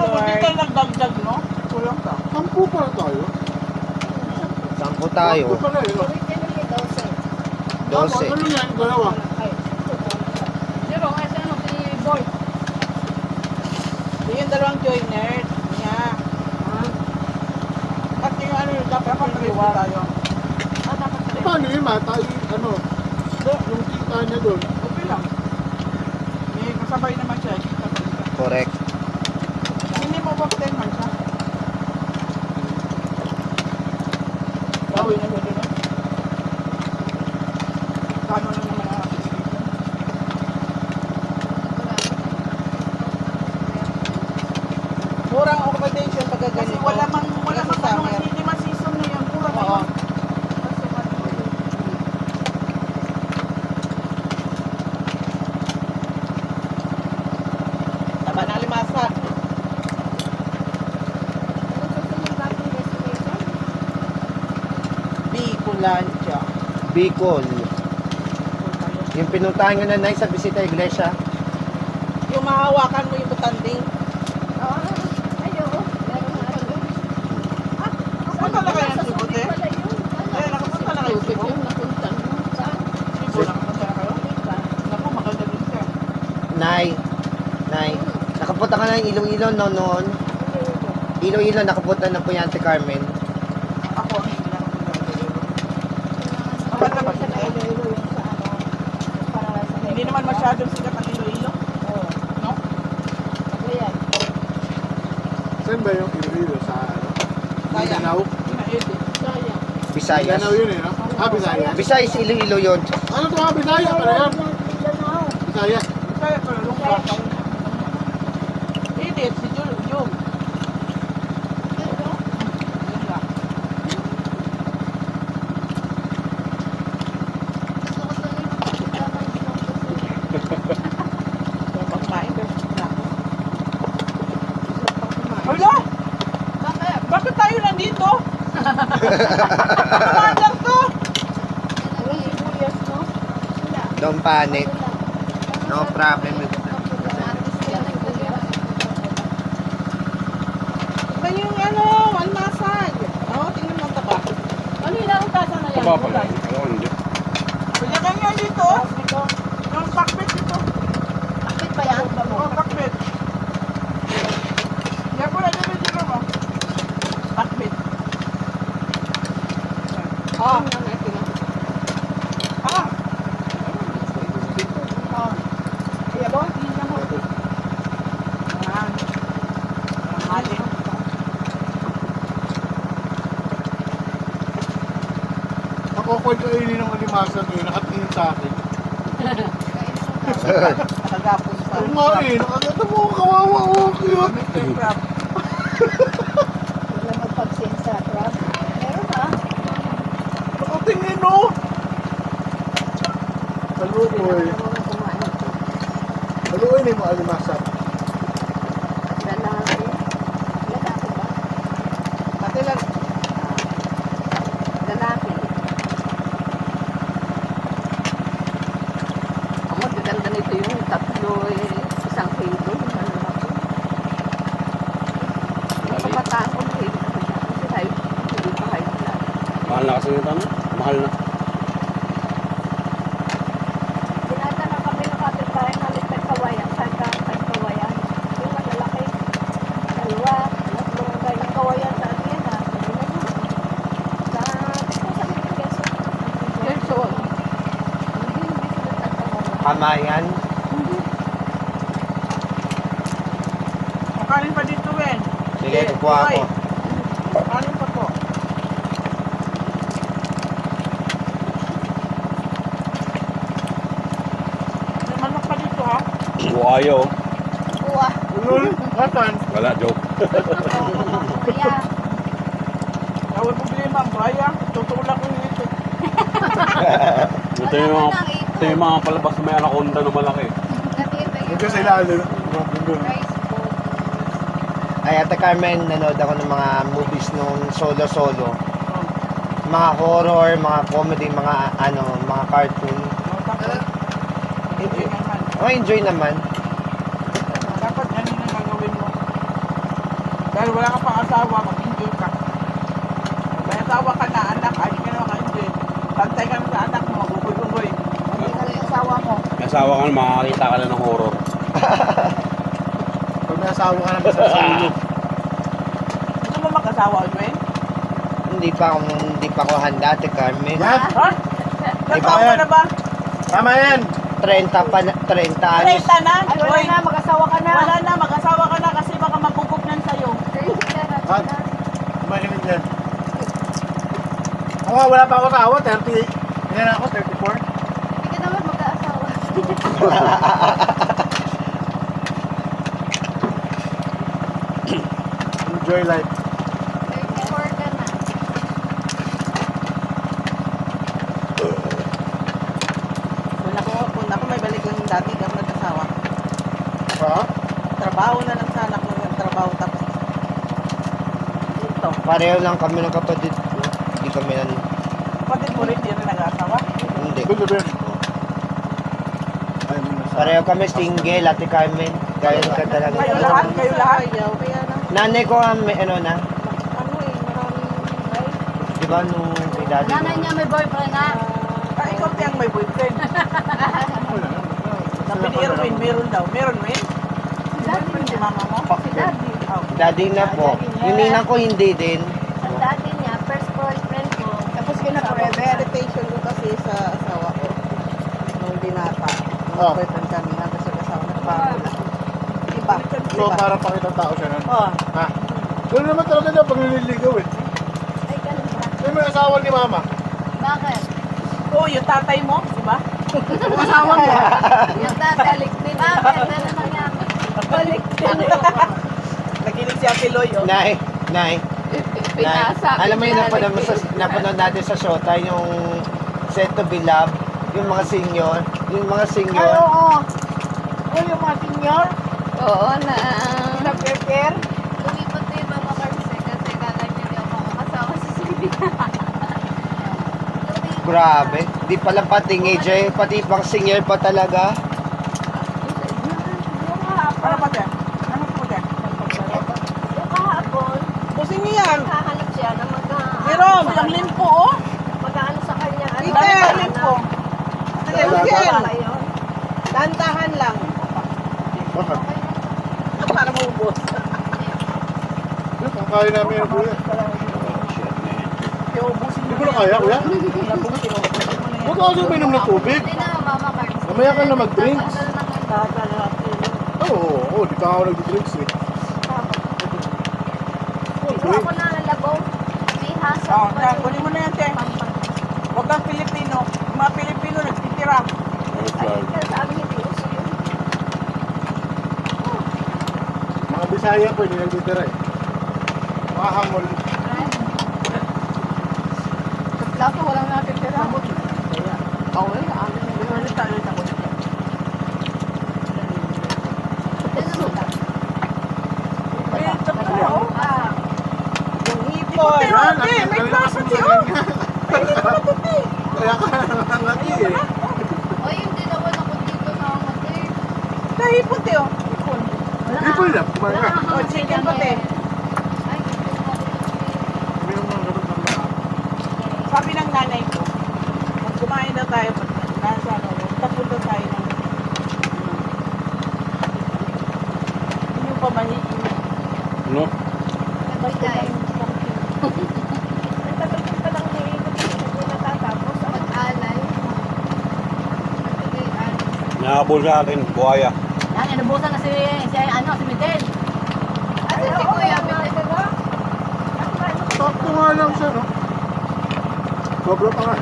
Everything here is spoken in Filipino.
Hindi tayo nagdagdag, no? Kulang ka. 10 pa tayo. 10 tayo. 10 pala eh. Originally, 12. 12. Ano yan? Dalawa. Zero, kasi ano, si Boy. Yung dalawang joiner niya. At yung ano, dapat pag-iwa tayo. Dapat sa Paano yun, Mata? Ano? Yung kita niya doon. Okay lang. May kasabay naman siya. Kita pa rin siya. Correct. Hindi mo ba man siya? Bawi na siya doon. Kano lang naman ang ating dito. Murang accommodation pag ganito. Kasi wala mang ano, hindi man season na yan. Mura na yun. Taba na limasan. Bicolandia. Bicol. Yung pinuntahan nyo na Nay sa bisita iglesia. Yung mahawakan mo yung butanding. Punta na kayo ng Cebu, te? Nakapunta na kayo ng Cebu? Cebu, nakapunta na kayo? Naku, maganda din siya. Nay, nakapunta ka na ng Iloilo no noon? Iloilo, nakapunta na po yan si Carmen. Ako, hindi nakapunta. Maganda ba siya, te? Hindi naman masyadong sikat ang Iloilo. No? Saan ba yung Iloilo? Sa ano? Sayang. Mindanao? Pinaedit. Visayas. Mindanao yun eh, no? Bisaya. Visayas, Iloilo yun. Ano to nga, Bisaya pala yan? Bisaya. Kaya pero lungkot ako. Edit, si Jum. Yun lang. Pagkain ka. Hala! Bakit tayo nandito? Ano lang to? Don't panic. No problem. Ito yung ano, almasag. Oo, tingnan mo taba. Ano yun ang tasa na yan? Taba pala. Ano, hindi. Pwede ka nga dito. Yung cockpit dito. Bakit pa yan? Oo, cockpit. Yan po na dito mo. Cockpit. Ah. Ah. Ah. Iya ba? Hindi na mo. Ayan. Hali. Ako-awkward ko yun ng alimasan ko yun. Nakatingin sa akin. Nakagapon pa. Oo nga eh. Nakaganda mo. Kawawa. Oh, cute. Mr. Crab. Wala magpagsin sa crab. Meron ba? Nakatingin no. Saluoy. Saluoy na yung mga alimasan. Lalaki. Lalaki ba? Pati lang. Lalaki. Ang magaganda nito yung tatlo isang kilo. Ang kapataan ko hindi tayo hindi pa kayo lang. Mahal na kasi nito, ano? Mahal na. Tinatanong kami ng kapitbahay na litag kawayan. Saan kawayan? Yung malalaki. Dalawa. Tatlong ganyang kawayan sa atin yan ha. Sa Quezon. Quezon. Hindi sila tagkawayan. Kamayan. Makanin pa dito, Wen. Sige, kukuha ako. Makanin pa po. May manok pa dito, ha? Buhayo. Kuha. Ulul. Kasan? Wala, joke. Kaya. Tawag problema ang baya. Tutulak ko dito. Ito yung mga palabas na may anaconda na malaki. Huwag ka sa ilalim. Rice bowl. Ay, Ate Carmen, nanood ako ng mga movies nung solo-solo. Mga horror, mga comedy, mga mga cartoon. Enjoy naman. Oh, enjoy naman. Dapat ganun ang gagawin mo. Dahil wala ka pang asawa, mag-enjoy ka. Kung may asawa ka na, anak, ay hindi ka na maka-enjoy. Pantay ka na sa anak mo, magugoy-ugoy. Hindi ka na yung asawa mo. May asawa ka na, makakita ka na ng horror. Pag may asawa ka naman sa ulo. Gusto mo mag-asawa, Edwin? Hindi pa ako handa, Ate Carmen. Yan! Ha? Natawa ka na ba? Tama yan! 30 anos. 30 na? Ay, wala Uy, na, mag-asawa ka na. wala na, mag-asawa ka na kasi baka magkukupnan sa'yo. Ha? Makinig yan. Ako nga, wala pa ako asawa. 30. Yan ako, 34. Hindi ka naman mag-aasawa. Enjoy life. 34 ka na. Kung ako may balik lang yung dati, di ako nag-asawa. Ha? Trabaho na lang sana kung nagtrabaho tapos dito. Pareho lang kami ng kapatid ko. Hindi kami Kapatid mo rin, di rin nag-asawa. hindi. Good to be. Ay, may nasa- Pareho kami single, Ate Carmen. Kaya ka talaga. Kayo lahat, kayo lahat. Kaya na, Nanay ko ang may ano na. ano eh, maraming ay. Di ba nung kay daddy Nanay ko? niya may boyfriend na. Ah, ikaw tiyang may boyfriend. Sabi ni Erwin, meron daw. Meron, Win? Boyfriend si mama mo? Si daddy. Oh. Daddy na po. Yung ninang ko hindi din. Ang daddy niya, first boyfriend ko. Tapos ka na forever. Meditation ko kasi sa asawa ko. Nung binata. Oh. Nung boyfriend kami. Hanggang sa asawa nagpapula. Diba? So, para pakitang tao siya nun. Oh. Ha? Doon naman talaga daw pag nililigaw eh. Ay, ganun ba? Yung may asawa ni mama. Bakit? Oh, yung tatay mo, diba? Yung asawa mo. Yung dati, balik din. Bakit? Ano nangyari? Balik din. Nagilig si Ate Loy, oh. Nay. Alam mo yun, napanood natin sa Showtime yung Set to be Love, yung mga senior. Yung mga Ay, senior. oo. Oh, yung mga senior. Oo na. Nag-care. Lumipat din yung mga karse kasi kala niya hindi ako makakasawa sa Silvia. Grabe. Di pala pa teenager, pati pang senior pa talaga. Ano ba dyan? Ano po dyan? Yung kahapon, Pusin niyo yan. hahanap siya na Pero, yung limpo, oh. mag-ano sa kanya. Ano, Dito, yung limpo. Sige, Lucian. Ayun. Tantahan lang. Bakit? Para maubos. Yung kakain namin yung kuya. Iubusin Hindi ko na kaya, kuya. Nabusin mo. Huwag ako uminom ng tubig. Hindi na, mama Carlos. Mamaya ka na mag-drinks. Tagal na. Oo, di pa ako nag-drinks eh. Ito ako na labaw. May hasa. Oh, yan. Kunin mo na yan, Che. Huwag kang Pilipino. Yung mga Pilipino nagtitira. Ay, kasi sa amin hindi uso yun. Mga Bisaya po, hindi nagtitira eh. Mga hangol. Lato, walang natitira. Oo, eh. Amin. Ulit tayo ako. Eh, tsaka na, oh. Ah, Yung hipon. Yan, May ang klase, lakas Che, mo oh. ganyan. Hindi naman matuti. Kaya ka nangangati eh. oy, hindi naman ako dito na amate. Nahipon, Che, oh. Hipon. Hindi po lang, kumain ka. Oh, chicken pati. Ay, hindi ko Uminom ng gamot ng mga. Sabi ng nanay ko, kung kumain na tayo, nasa ano, tapon na tayo ng yun yung pamahi. Ano? Pagkain. Tagal ko pa lang niikot, hindi natatapos. Pag-alay. Pag-alay. Nahabol sa akin, buhaya. Yan, inubusan na si Miguel. Ate, si Kuya, Sakto nga lang siya, no? Sobra pa nga.